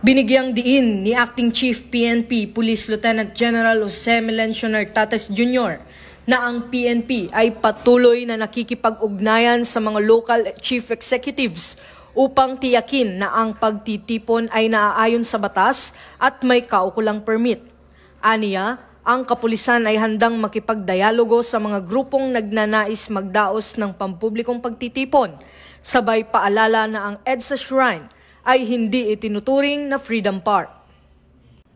Binigyang diin ni Acting Chief PNP Police Lieutenant General Jose Melencio Nartates Jr. na ang PNP ay patuloy na nakikipag-ugnayan sa mga local chief executives upang tiyakin na ang pagtitipon ay naaayon sa batas at may kaukulang permit. Aniya, ang kapulisan ay handang makipagdialogo sa mga grupong nagnanais magdaos ng pampublikong pagtitipon, sabay paalala na ang EDSA Shrine ay hindi itinuturing na Freedom Park.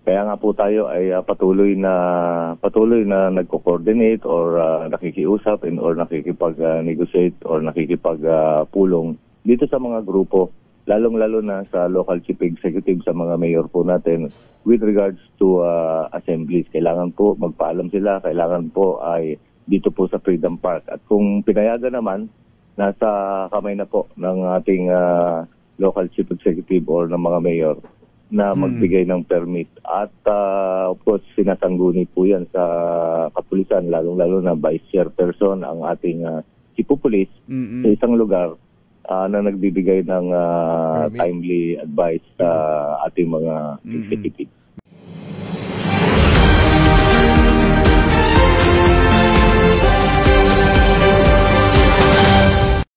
Kaya nga po tayo ay patuloy na nagko-coordinate or nakikiusap or nakikipag-negotiate or nakikipag-pulong dito sa mga grupo, lalong-lalo na sa local chief executive, sa mga mayor po natin with regards to assemblies. Kailangan po magpaalam sila, kailangan po ay dito po sa Freedom Park. At kung pinayagan naman, nasa kamay na po ng ating local chief executive or ng mga mayor na magbigay ng permit. At of course, sinasangguni po yan sa kapulisan, lalong-lalo na vice chairperson ang ating chief of police sa isang lugar na nagbibigay ng timely advice sa ating mga executive.